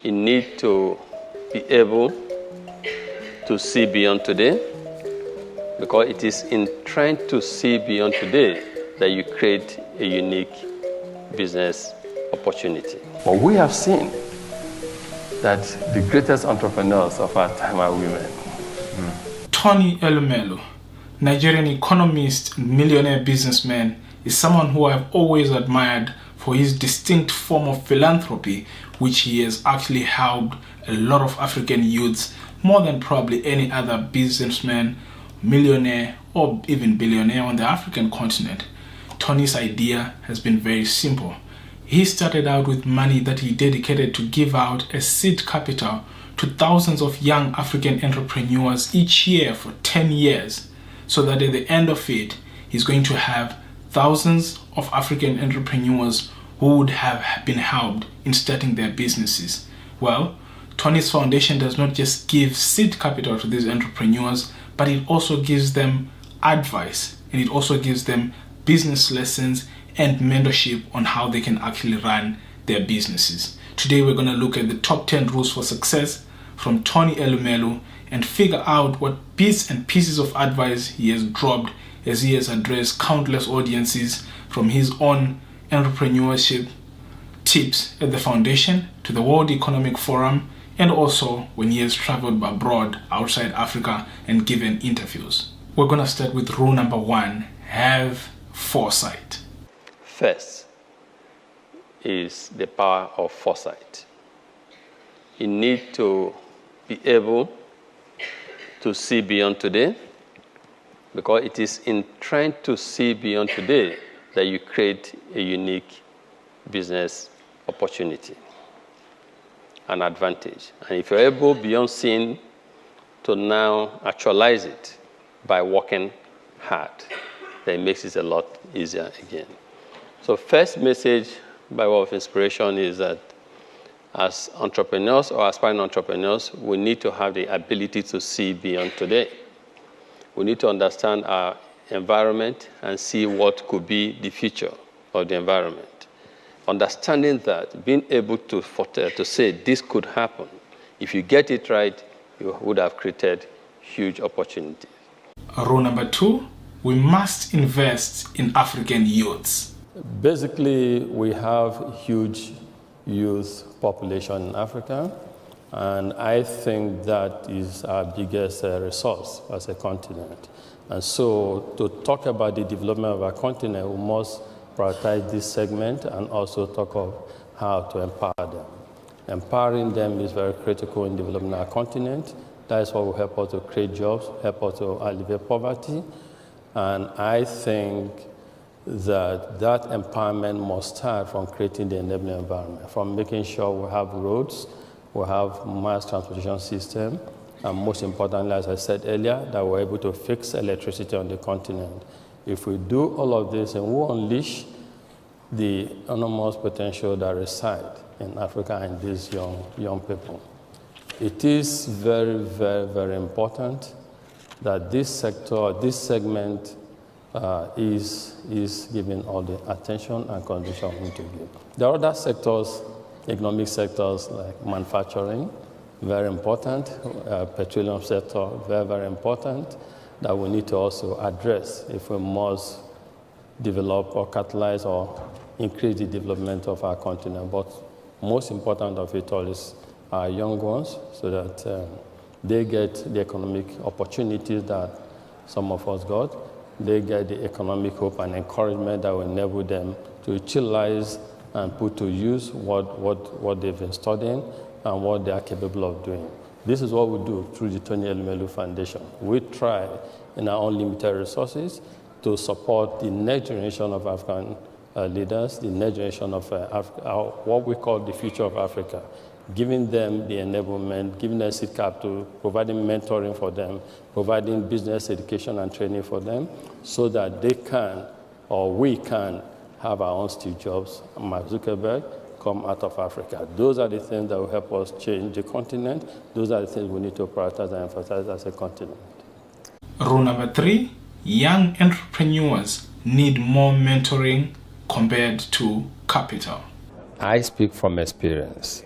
You need to be able to see beyond today, because it is in trying to see beyond today that you create a unique business opportunity. But we have seen that the greatest entrepreneurs of our time are women. Tony Elumelu, Nigerian economist and millionaire businessman, is someone who I've always admired for his distinct form of philanthropy, which he has actually helped a lot of African youths more than probably any other businessman, millionaire, or even billionaire on the African continent. Tony's idea has been very simple. He started out with money that he dedicated to give out as seed capital to thousands of young African entrepreneurs each year for 10 years, so that at the end of it, he's going to have thousands of African entrepreneurs who would have been helped in starting their businesses. Well, Tony's foundation does not just give seed capital to these entrepreneurs, but it also gives them advice, and it also gives them business lessons and mentorship on how they can actually run their businesses. Today we're going to look at the top 10 rules for success from Tony Elumelu and figure out what bits and pieces of advice he has dropped as he has addressed countless audiences, from his own entrepreneurship tips at the foundation to the World Economic Forum, and also when he has traveled abroad outside Africa and given interviews. We're going to start with rule number 1, have foresight. First is the power of foresight. You need to be able to see beyond today, because it is in trying to see beyond today that you create a unique business opportunity, an advantage. And if you're able, beyond seeing, to now actualize it by working hard, then it makes it a lot easier again. So first message by way of inspiration is that as entrepreneurs or aspiring entrepreneurs, we need to have the ability to see beyond today. We need to understand our environment and see what could be the future of the environment. Understanding that, being able to say this could happen, if you get it right, you would have created huge opportunities. Rule number 2, we must invest in African youths. Basically, we have huge youth population in Africa, and I think that is our biggest resource as a continent. And so to talk about the development of our continent, we must prioritize this segment and also talk of how to empower them. Empowering them is very critical in developing our continent. That is what will help us to create jobs, help us to alleviate poverty. And I think that empowerment must start from creating the enabling environment, from making sure we have roads, we have mass transportation system, and most importantly, as I said earlier, that we're able to fix electricity on the continent. If we do all of this, and we'll unleash the enormous potential that reside in Africa and these young people. It is very, very, very important that this sector, this segment, is given all the attention and condition we need to give. There are other sectors, economic sectors like manufacturing, very important, petroleum sector, very, very important, that we need to also address if we must develop or catalyze or increase the development of our continent. But most important of it all is our young ones, so that they get the economic opportunities that some of us got. They get the economic hope and encouragement that will enable them to utilize and put to use what they've been studying and what they are capable of doing. This is what we do through the Tony Elumelu Foundation. We try in our own limited resources to support the next generation of African leaders, the next generation of what we call the future of Africa, giving them the enablement, giving them seed capital, providing mentoring for them, providing business education and training for them, so that they can, or we can, have our own Steve Jobs, Mark Zuckerberg, come out of Africa. Those are the things that will help us change the continent. Those are the things we need to prioritize and emphasize as a continent. Rule number 3, young entrepreneurs need more mentoring compared to capital. I speak from experience.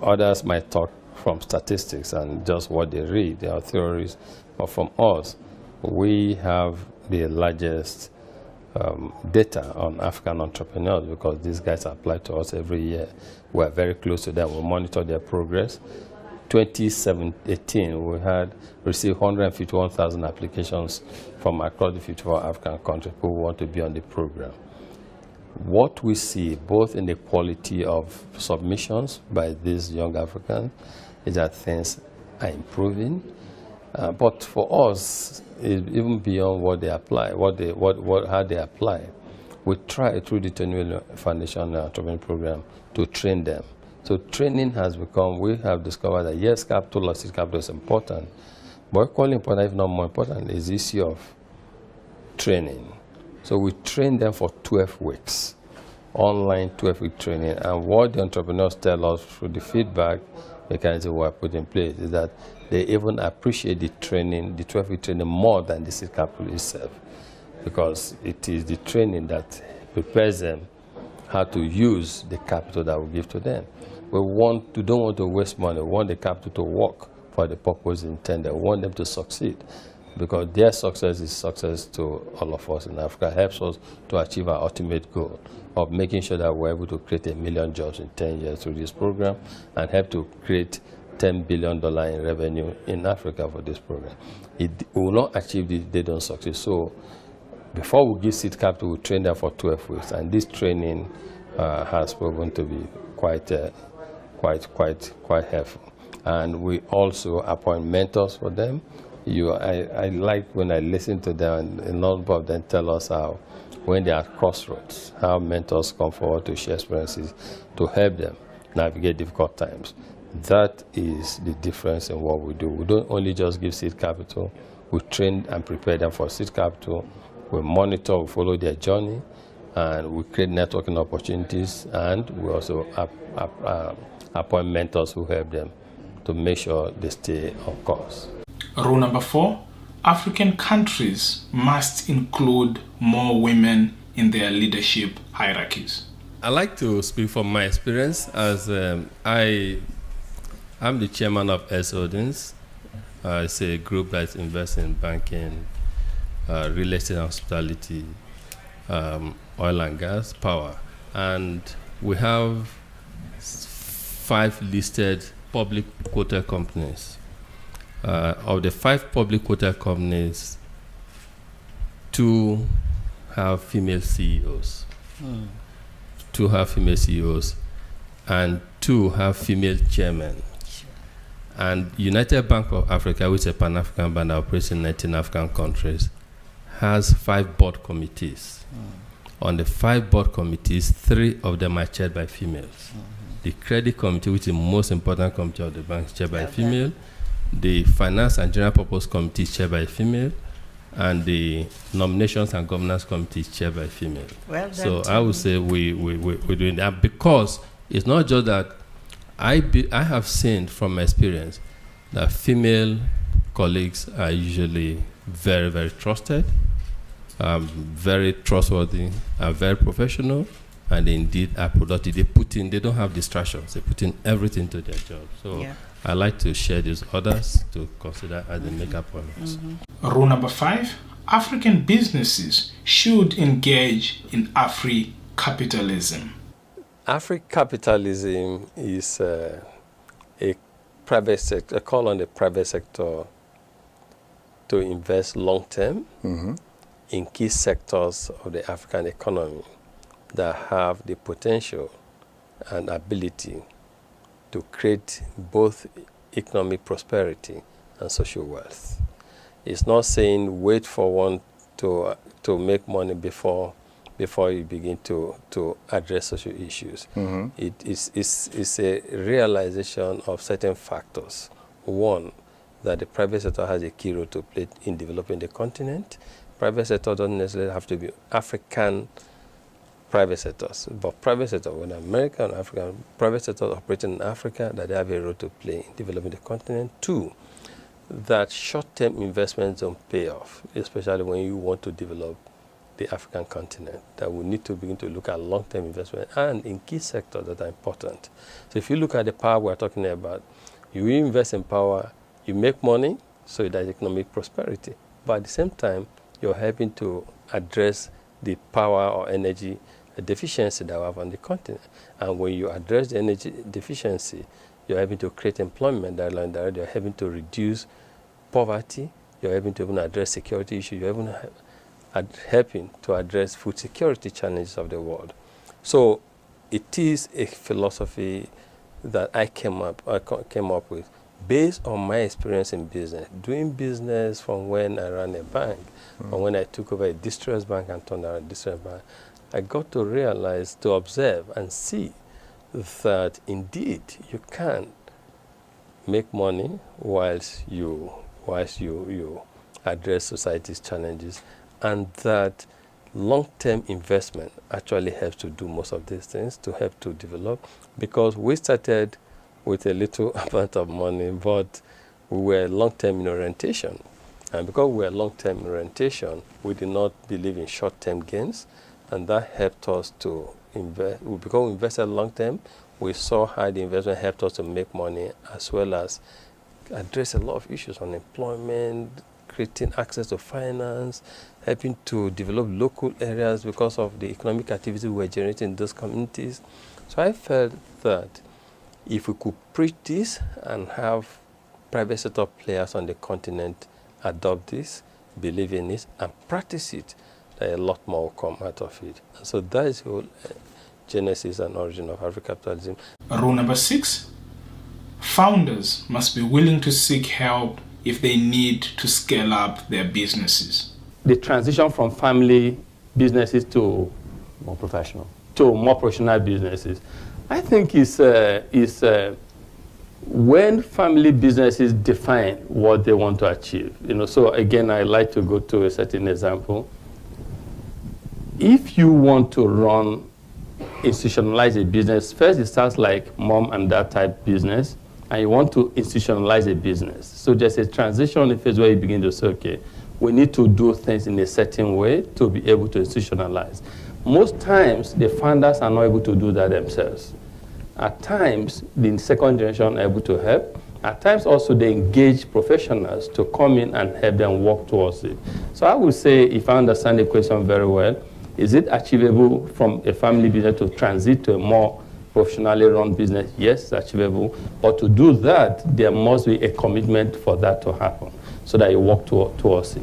Others might talk from statistics and just what they read, their theories, but from us, we have the largest data on African entrepreneurs because these guys apply to us every year. We're very close to them. We monitor their progress. 2018, we had received 151,000 applications from across the 54 African countries who want to be on the program. What we see, both in the quality of submissions by these young Africans, is that things are improving. But for us, even beyond what they apply, how they apply, we try through the Tony Elumelu Foundation Entrepreneurship Program to train them. So training has become, we have discovered that yes, capital or seed capital is important, but equally important, if not more important, is the issue of training. So we train them for 12 weeks, online 12-week training. And what the entrepreneurs tell us through the feedback mechanism we have put in place is that they even appreciate the training, the 12-week training, more than the seed capital itself, because it is the training that prepares them how to use the capital that we give to them. We don't want to waste money. We want the capital to work for the purpose intended. We want them to succeed, because their success is success to all of us in Africa. It helps us to achieve our ultimate goal of making sure that we're able to create 1 million jobs in 10 years through this program and help to create $10 billion in revenue in Africa for this program. We will not achieve this if they don't succeed. So before we give seed capital, we train them for 12 weeks, and this training has proven to be quite helpful. And we also appoint mentors for them. I like when I listen to them, and a number of them tell us how, when they are at crossroads, how mentors come forward to share experiences to help them navigate difficult times. That is the difference in what we do. We don't only just give seed capital, we train and prepare them for seed capital, we monitor, we follow their journey, and we create networking opportunities, and we also appoint mentors who help them to make sure they stay on course. Rule number 4, African countries must include more women in their leadership hierarchies. I like to speak from my experience, as I'm the chairman of Heirs Holdings. It's a group that invests in banking, real estate and hospitality, oil and gas, power. And we have 5 listed public quoted companies. Of the 5 public quoted companies, 2 have female CEOs. 2 have female CEOs, and 2 have female chairmen. And United Bank of Africa, which is a Pan-African bank that operates in 19 African countries, has 5 board committees. On the 5 board committees, 3 of them are chaired by females. The credit committee, which is the most important committee of the bank, is chaired by a female. The finance and general purpose committee is chaired by a female. And the nominations and governance committee is chaired by a female. Well, so I would say we're doing that, because it's not just that I have seen from my experience that female colleagues are usually very, very trusted, very trustworthy, are very professional, and they indeed are productive. They don't have distractions. They put in everything to their job. So I like to share these others to consider as they make appointments. Rule number 5, African businesses should engage in Africapitalism. Africapitalism is a private sector, a call on the private sector to invest long-term in key sectors of the African economy that have the potential and ability to create both economic prosperity and social wealth. It's not saying wait for one to make money before you begin to address social issues. It's a realization of certain factors. One, that the private sector has a key role to play in developing the continent. Private sector doesn't necessarily have to be African private sectors, but private sector, when American and African private sectors operating in Africa, that they have a role to play in developing the continent. 2, that short-term investments don't pay off, especially when you want to develop the African continent, that we need to begin to look at long-term investment and in key sectors that are important. So if you look at the power we're talking about, you invest in power, you make money, so there's economic prosperity. But at the same time, you're helping to address the power or energy deficiency that we have on the continent. And when you address the energy deficiency, you're helping to create employment that you're helping to reduce poverty, you're helping to even address security issues, you're even helping to address food security challenges of the world. So it is a philosophy that I came up with based on my experience in business, doing business from when I ran a bank, from when I took over a distressed bank and turned around a distressed bank. I got to realize, to observe and see that indeed you can make money whilst you address society's challenges, and that long-term investment actually helps to do most of these things, to help to develop, because we started with a little amount of money, but we were long-term in orientation. And because we were long-term in orientation, we did not believe in short-term gains, and that helped us to invest. Because we invested long-term, we saw how the investment helped us to make money, as well as address a lot of issues on employment, creating access to finance, helping to develop local areas because of the economic activity we were generating in those communities. So I felt that if we could preach this and have private sector players on the continent adopt this, believe in it, and practice it, a lot more will come out of it. And so that is the whole genesis and origin of Africapitalism. Rule number 6, founders must be willing to seek help if they need to scale up their businesses. The transition from family businesses to more professional businesses, I think is when family businesses define what they want to achieve. So again, I like to go to a certain example. If you want to institutionalize a business, first it starts like mom and dad type business, and you want to institutionalize a business. So there's a transition phase where you begin to say, okay, we need to do things in a certain way to be able to institutionalize. Most times, the founders are not able to do that themselves. At times, the second generation are able to help. At times also, they engage professionals to come in and help them work towards it. So I would say, if I understand the question very well, is it achievable from a family business to transit to a more professionally run business? Yes, it's achievable. But to do that, there must be a commitment for that to happen so that you work towards it.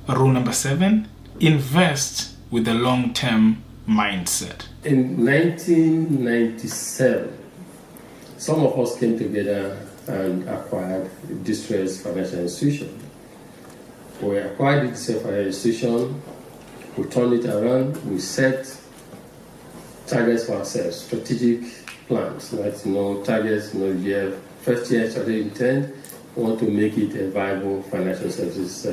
Rule number 7, invest with a long-term mindset. In 1997, some of us came together and acquired a distressed financial institution. We acquired the distressed financial institution, we turned it around, we set targets for ourselves, strategic plans, right? Targets, you have first year strategic intent, we want to make it a viable financial services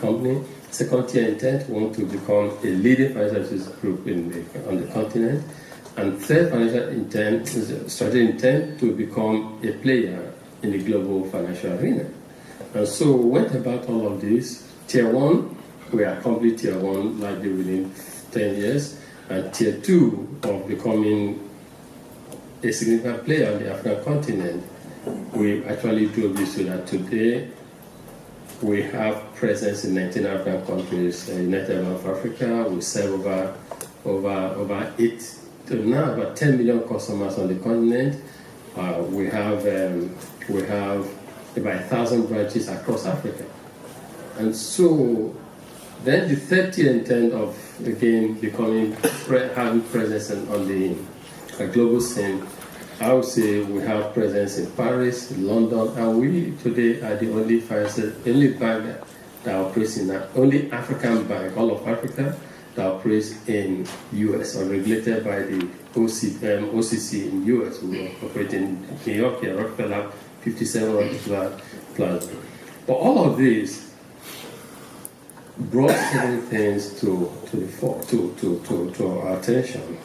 company. Second tier intent, we want to become a leading financial services group on the continent. And third financial intent, strategic intent, to become a player in the global financial arena. And so we went about all of this. Tier 1, we accomplished tier 1 likely within 10 years. And tier 2 of becoming a significant player on the African continent, we actually drove this so that today we have presence in 19 African countries, United Arab of Africa. We serve over 10 million customers on the continent. We have about 1,000 branches across Africa. And so then the third tier intent of, again, having presence on the global scene, I would say we have presence in Paris, London, and we today are the only bank that operates only African bank, all of Africa, that operates in US, or regulated by the OCC in US. We operate in New York, here, Rockefeller, 57 Rockefeller Plaza. But all of this brought certain things to our attention.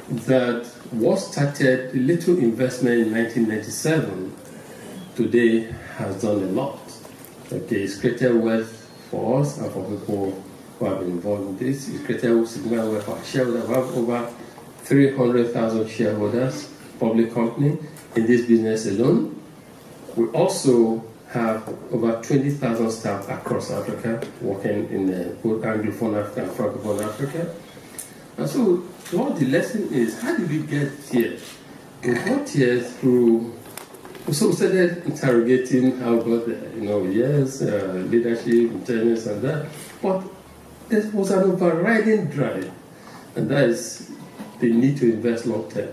That what started a little investment in 1997 today has done a lot. Okay, it's created wealth for us and for people who have been involved in this. It's created significant wealth for shareholders. We have over 300,000 shareholders, public company, in this business alone. We also have over 20,000 staff across Africa working in both Anglophone Africa and Francophone Africa. And so what the lesson is, how did we get here? We got here through, so we started interrogating how we got there, yes, leadership, intelligence and that, but there was an overriding drive, and that is the need to invest long term.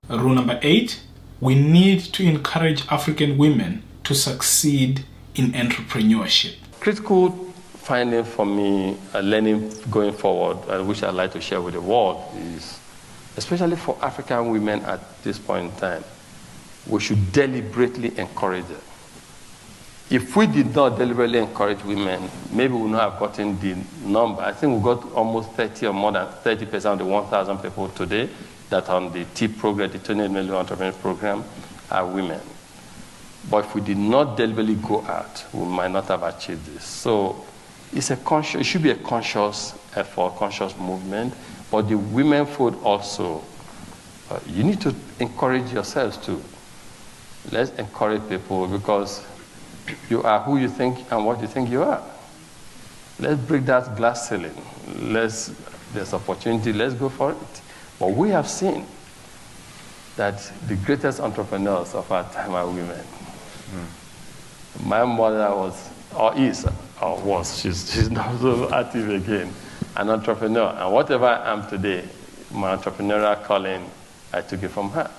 Rule number 8, we need to encourage African women to succeed in entrepreneurship. Critical finding for me, learning going forward, which I'd like to share with the world, is especially for African women at this point in time, we should deliberately encourage them. If we did not deliberately encourage women, maybe we would not have gotten the number. I think we got almost 30 or more than 30% of the 1,000 people today that on the TIP program, the Tony Elumelu Entrepreneurship Program, are women. But if we did not deliberately go out, we might not have achieved this. So it should be a conscious effort, conscious movement. But the women fold also, you need to encourage yourselves too. Let's encourage people, because you are who you think and what you think you are. Let's break that glass ceiling. There's opportunity, let's go for it. But we have seen that the greatest entrepreneurs of our time are women. My mother she's not so active again, an entrepreneur. And whatever I am today, my entrepreneurial calling, I took it from her.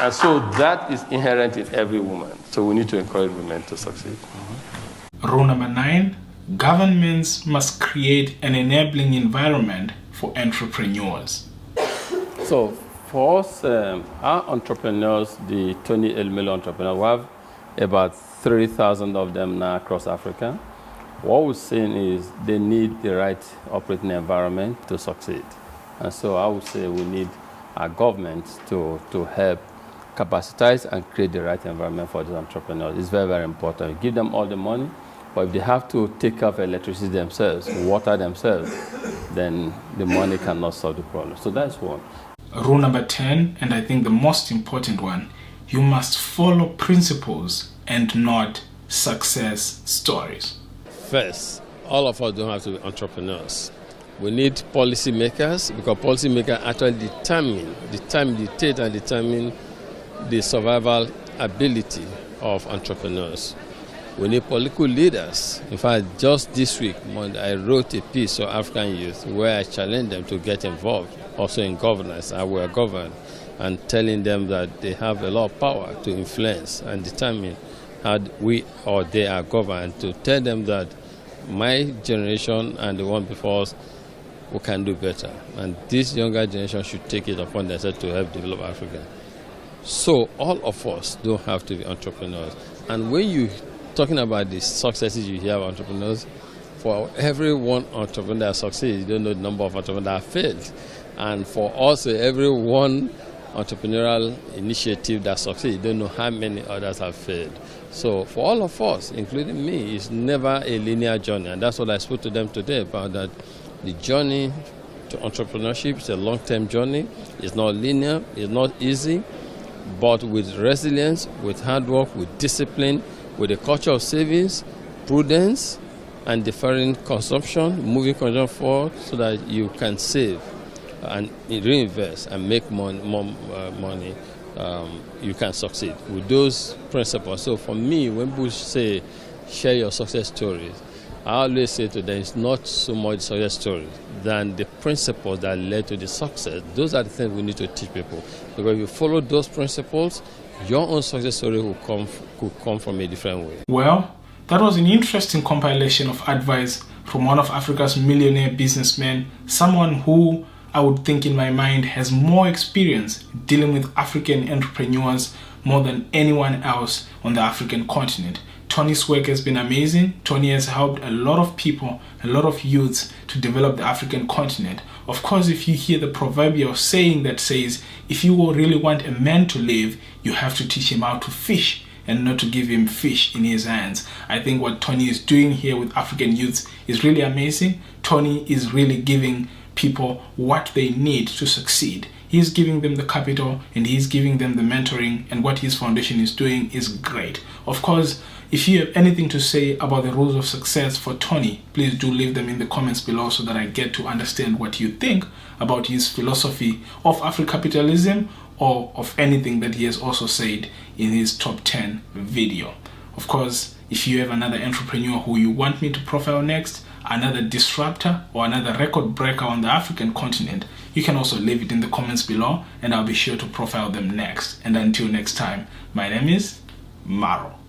And so that is inherent in every woman. So we need to encourage women to succeed. Rule number 9, governments must create an enabling environment for entrepreneurs. So for us, our entrepreneurs, the Tony Elumelu entrepreneurs, we have about 3,000 of them now across Africa. What we're saying is they need the right operating environment to succeed. And so I would say we need our government to help capacitize and create the right environment for these entrepreneurs. It's very, very important. You give them all the money, but if they have to take care of electricity themselves, water themselves, then the money cannot solve the problem. So that's one. Rule number 10, and I think the most important one, you must follow principles and not success stories. First, all of us don't have to be entrepreneurs. We need policymakers, because policymakers actually dictate and determine the survival ability of entrepreneurs. We need political leaders. In fact, just this week, I wrote a piece on African youth where I challenged them to get involved, also in governance, how we are governed, and telling them that they have a lot of power to influence and determine how we or they are governed, to tell them that my generation and the one before us, we can do better. And this younger generation should take it upon themselves to help develop Africa. So all of us don't have to be entrepreneurs. And when you're talking about the successes you hear of entrepreneurs, for every one entrepreneur that succeeds, you don't know the number of entrepreneurs that have failed. And for also every one entrepreneurial initiative that succeeds, you don't know how many others have failed. So for all of us, including me, it's never a linear journey. And that's what I spoke to them today about, that the journey to entrepreneurship is a long-term journey. It's not linear, it's not easy, but with resilience, with hard work, with discipline, with a culture of savings, prudence, and deferring consumption, moving consumption forward so that you can save and reinvest and make more money, you can succeed with those principles. So for me, when people say, share your success stories, I always say to them, it's not so much success stories than the principles that led to the success. Those are the things we need to teach people. Because if you follow those principles, your own success story could come from a different way. Well, that was an interesting compilation of advice from one of Africa's millionaire businessmen, someone who I would think in my mind has more experience dealing with African entrepreneurs more than anyone else on the African continent. Tony's work has been amazing. Tony has helped a lot of people, a lot of youths to develop the African continent. Of course, if you hear the proverbial saying that says, if you really want a man to live, you have to teach him how to fish. and not to give him fish in his hands. I think what Tony is doing here with African youths is really amazing. Tony is really giving people what they need to succeed. He's giving them the capital and he's giving them the mentoring, and what his foundation is doing is great. Of course, if you have anything to say about the rules of success for Tony, please do leave them in the comments below so that I get to understand what you think about his philosophy of Africapitalism or of anything that he has also said in his top 10 video. Of course, if you have another entrepreneur who you want me to profile next, another disruptor or another record breaker on the African continent, you can also leave it in the comments below and I'll be sure to profile them next. And until next time, my name is Maro.